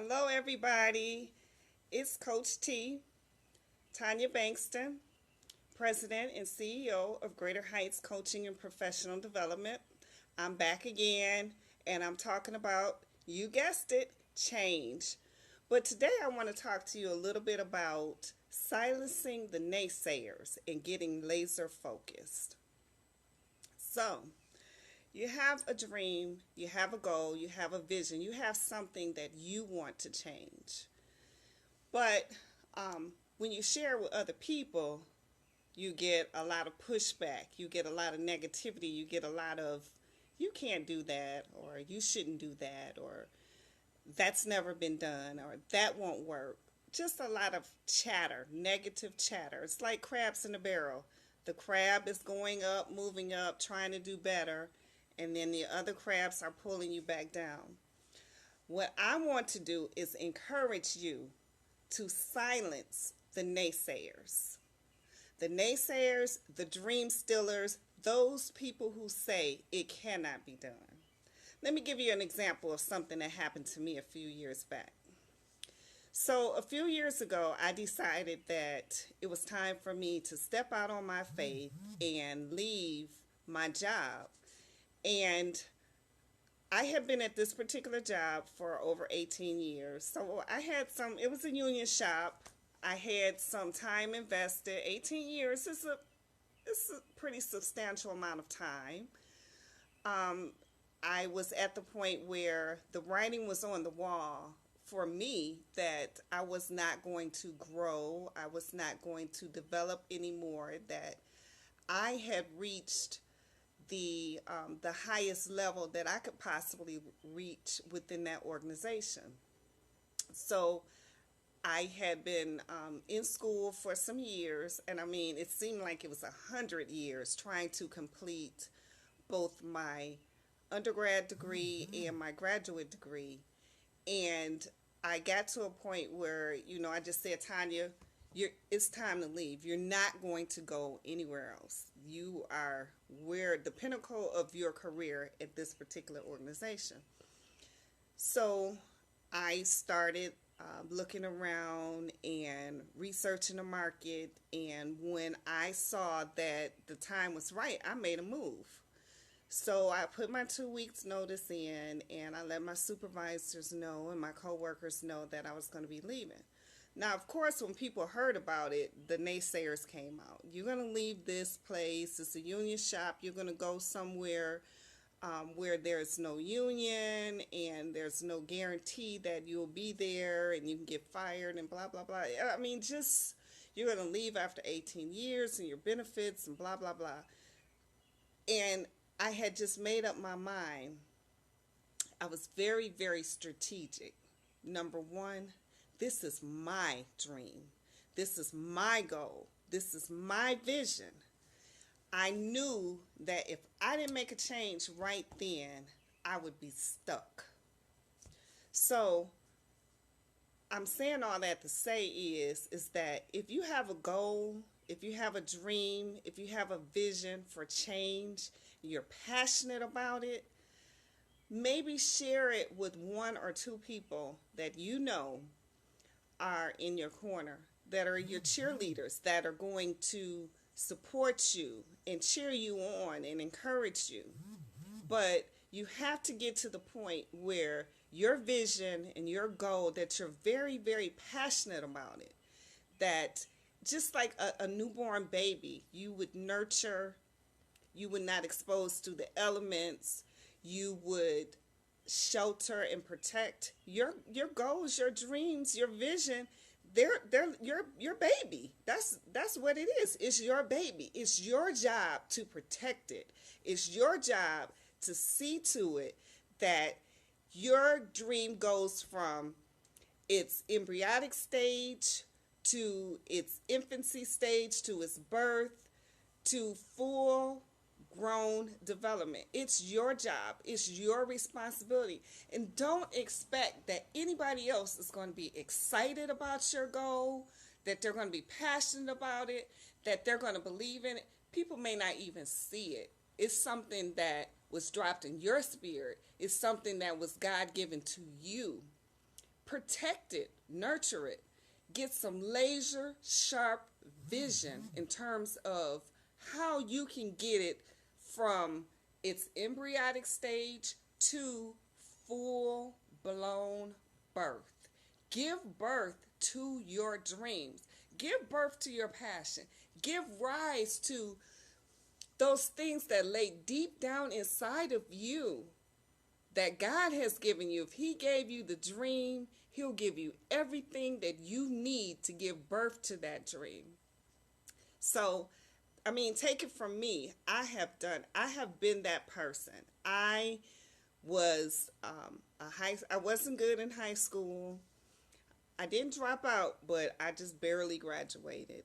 Hello, everybody. It's Coach T, Tanya Bankston, President and CEO of Greater Heights Coaching and Professional Development. I'm back again, and I'm talking about, you guessed it, change. But today I want to talk to you a little bit about silencing the naysayers and getting laser focused. So, you have a dream, you have a goal, you have a vision, you have something that you want to change. But when you share with other people, you get a lot of pushback, you get a lot of negativity, you get a lot of, you can't do that, or you shouldn't do that, or that's never been done, or that won't work. Just a lot of chatter, negative chatter. It's like crabs in a barrel. The crab is going up, moving up, trying to do better, and then the other crabs are pulling you back down. What I want to do is encourage you to silence the naysayers. The naysayers, the dream stealers, those people who say it cannot be done. Let me give you an example of something that happened to me a few years back. So, a few years ago, I decided that it was time for me to step out on my faith and leave my job. And I had been at this particular job for over 18 years. So I had it was a union shop. I had some time invested. 18 years is a pretty substantial amount of time. I was at the point where the writing was on the wall for me that I was not going to grow. I was not going to develop anymore, that I had reached the highest level that I could possibly reach within that organization. So I had been in school for some years, and I mean, it seemed like it was 100 years trying to complete both my undergrad degree and my graduate degree. And I got to a point where, I just said, Tanya, it's time to leave. You're not going to go anywhere else. You are where the pinnacle of your career at this particular organization. So I started looking around and researching the market. And when I saw that the time was right, I made a move. So I put my 2 weeks notice in, and I let my supervisors know and my coworkers know that I was going to be leaving. Now, of course, when people heard about it, the naysayers came out. You're going to leave this place. It's a union shop. You're going to go somewhere where there's no union and there's no guarantee that you'll be there and you can get fired and blah, blah, blah. I mean, just you're going to leave after 18 years and your benefits and blah, blah, blah. And I had just made up my mind. I was very, very strategic. Number one, this is my dream. This is my goal. This is my vision. I knew that if I didn't make a change right then, I would be stuck. So I'm saying all that to say is that if you have a goal, if you have a dream, if you have a vision for change, you're passionate about it, maybe share it with one or two people that you know are in your corner, that are your cheerleaders, that are going to support you and cheer you on and encourage you. But you have to get to the point where your vision and your goal, that you're very, very passionate about it, that just like a newborn baby, you would nurture, you would not expose to the elements, you would shelter and protect your goals, your dreams, your vision. They're your baby. That's what it is. It's your baby. It's your job to protect it. It's your job to see to it that your dream goes from its embryonic stage to its infancy stage to its birth to full grown development. It's your job. It's your responsibility. And don't expect that anybody else is going to be excited about your goal, that they're going to be passionate about it, that they're going to believe in it. People may not even see it. It's something that was dropped in your spirit. It's something that was God given to you. protect it, nurture it, get some laser sharp vision in terms of how you can get it from its embryonic stage to full blown birth. Give birth to your dreams. Give birth to your passion. Give rise to those things that lay deep down inside of you that God has given you. If He gave you the dream, He'll give you everything that you need to give birth to that dream. So, I mean, take it from me. I have been that person. I wasn't good in high school. I didn't drop out, but I just barely graduated.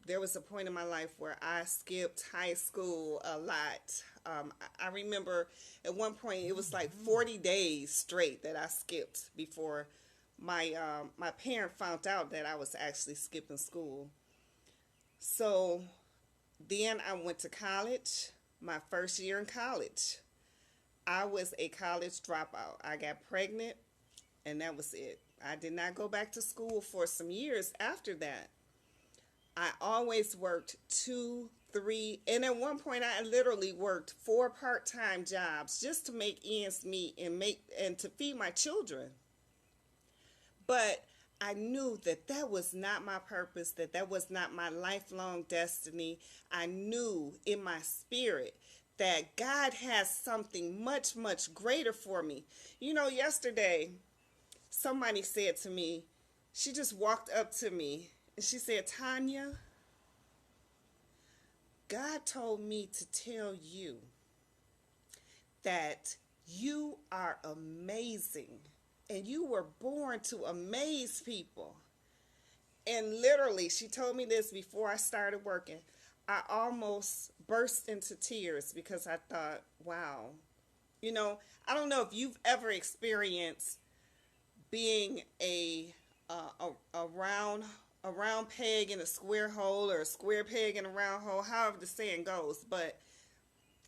There was a point in my life where I skipped high school a lot. I remember at one point it was like 40 days straight that I skipped before my parent found out that I was actually skipping school. So then I went to college. My first year in college, I was a college dropout. I got pregnant, and that was it. I did not go back to school for some years after that. I always worked 2, 3, and at one point I literally worked 4 part-time jobs just to make ends meet and to feed my children. But I knew that that was not my purpose, that was not my lifelong destiny. I knew in my spirit that God has something much, much greater for me. You know, yesterday, somebody said to me, she just walked up to me and she said, Tanya, God told me to tell you that you are amazing and you were born to amaze people. And literally, she told me this before I started working. I almost burst into tears because I thought, wow. You know, I don't know if you've ever experienced being a round peg in a square hole, or a square peg in a round hole, however the saying goes, but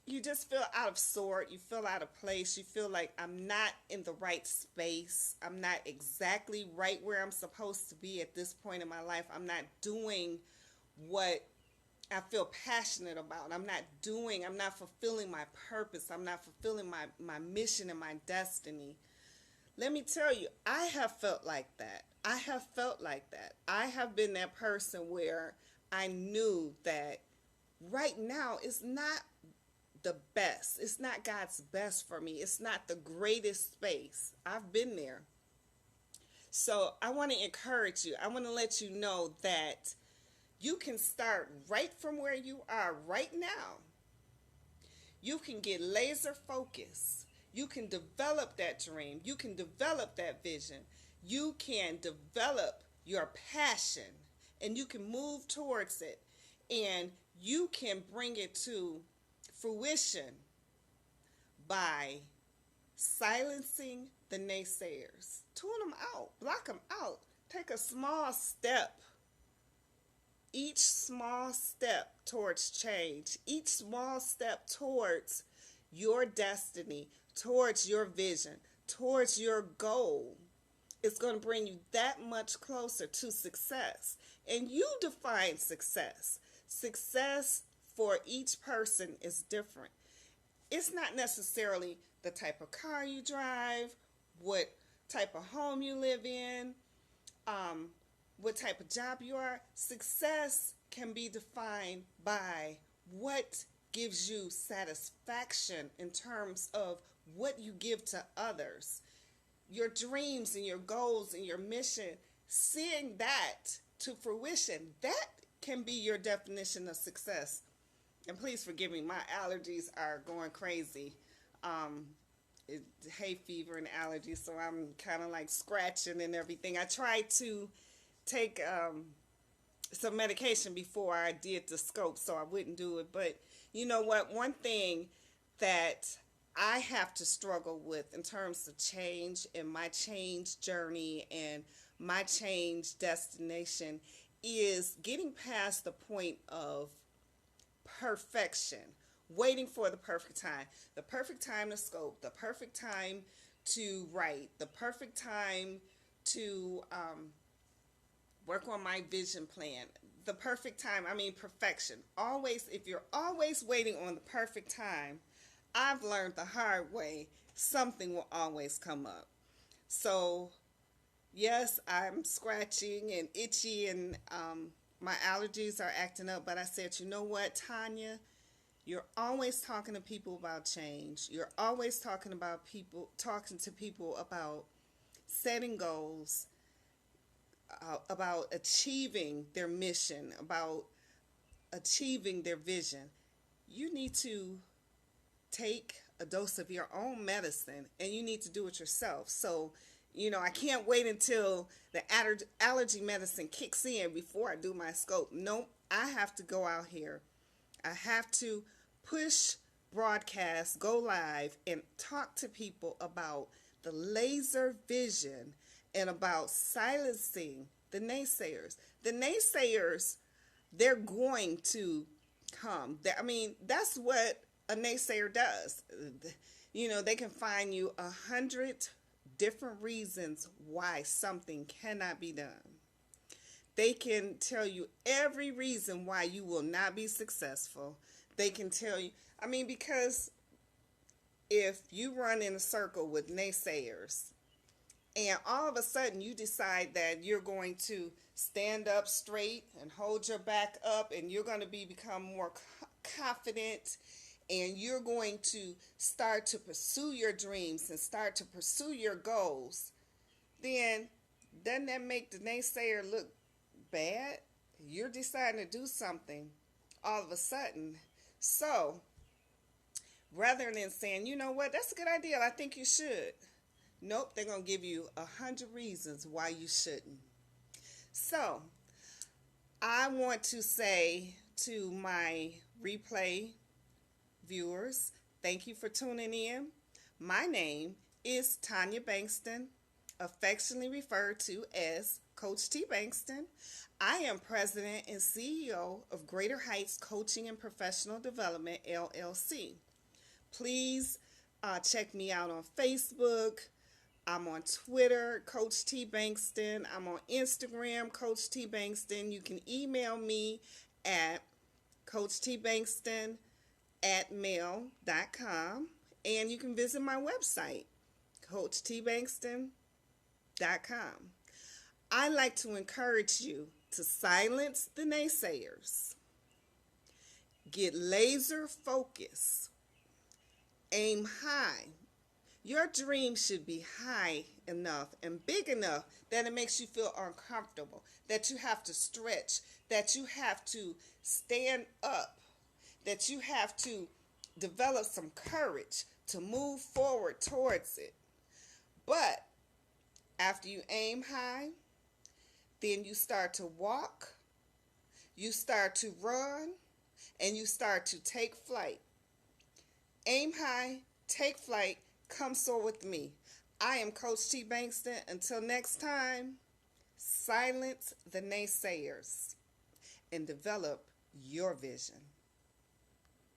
you just feel out of sort, you feel out of place, you feel like I'm not in the right space, I'm not exactly right where I'm supposed to be at this point in my life, I'm not doing what I feel passionate about, I'm not fulfilling my purpose, I'm not fulfilling my mission and my destiny. Let me tell you, I have felt like that. I have been that person where I knew that right now is not the best. It's not God's best for me. It's not the greatest space. I've been there. So I want to encourage you. I want to let you know that you can start right from where you are right now. You can get laser focused. You can develop that dream. You can develop that vision. You can develop your passion, and you can move towards it, and you can bring it to fruition by silencing the naysayers. Tune them out. Block them out. Take a small step. Each small step towards change. Each small step towards your destiny, towards your vision, towards your goal. It's going to bring you that much closer to success. And you define success. Success for each person is different. It's not necessarily the type of car you drive, what type of home you live in, what type of job you are. Success can be defined by what gives you satisfaction in terms of what you give to others. Your dreams and your goals and your mission, seeing that to fruition, that can be your definition of success. And please forgive me, my allergies are going crazy. Hay fever and allergies, so I'm kind of like scratching and everything. I tried to take some medication before I did the scope, so I wouldn't do it. But you know what? One thing that I have to struggle with in terms of change and my change journey and my change destination is getting past the point of perfection, waiting for the perfect time to scope, the perfect time to write, the perfect time to work on my vision plan. The perfect time, I mean perfection. Always, if you're always waiting on the perfect time, I've learned the hard way, something will always come up. So, yes, I'm scratching and itchy and my allergies are acting up, but I said, you know what, Tanya? You're always talking to people about change. You're always talking to people about setting goals, about achieving their mission, about achieving their vision. You need to take a dose of your own medicine and you need to do it yourself. So, I can't wait until the allergy medicine kicks in before I do my scope. Nope, I have to go out here. I have to push, broadcast, go live, and talk to people about the laser vision and about silencing the naysayers. The naysayers, they're going to come. I mean, that's what a naysayer does. They can find you 100 different reasons why something cannot be done. They can tell you every reason why you will not be successful. They can tell you, because if you run in a circle with naysayers and all of a sudden you decide that you're going to stand up straight and hold your back up and you're going to become more confident and you're going to start to pursue your dreams and start to pursue your goals, then doesn't that make the naysayer look bad? You're deciding to do something all of a sudden. So, rather than saying, you know what, that's a good idea, I think you should. Nope, they're going to give you 100 reasons why you shouldn't. So, I want to say to my replay viewers, thank you for tuning in. My name is Tanya Bankston, affectionately referred to as Coach T. Bankston. I am President and CEO of Greater Heights Coaching and Professional Development, LLC. Please check me out on Facebook. I'm on Twitter, Coach T. Bankston. I'm on Instagram, Coach T. Bankston. You can email me at coachtbankston@mail.com. And you can visit my website, coachtbankston.com. I like to encourage you to silence the naysayers, get laser focused, aim high. Your dream should be high enough and big enough that it makes you feel uncomfortable, that you have to stretch, that you have to stand up, that you have to develop some courage to move forward towards it. But after you aim high, then you start to walk, you start to run, and you start to take flight. Aim high, take flight, come soar with me. I am Coach T. Bankston. Until next time, silence the naysayers and develop your vision.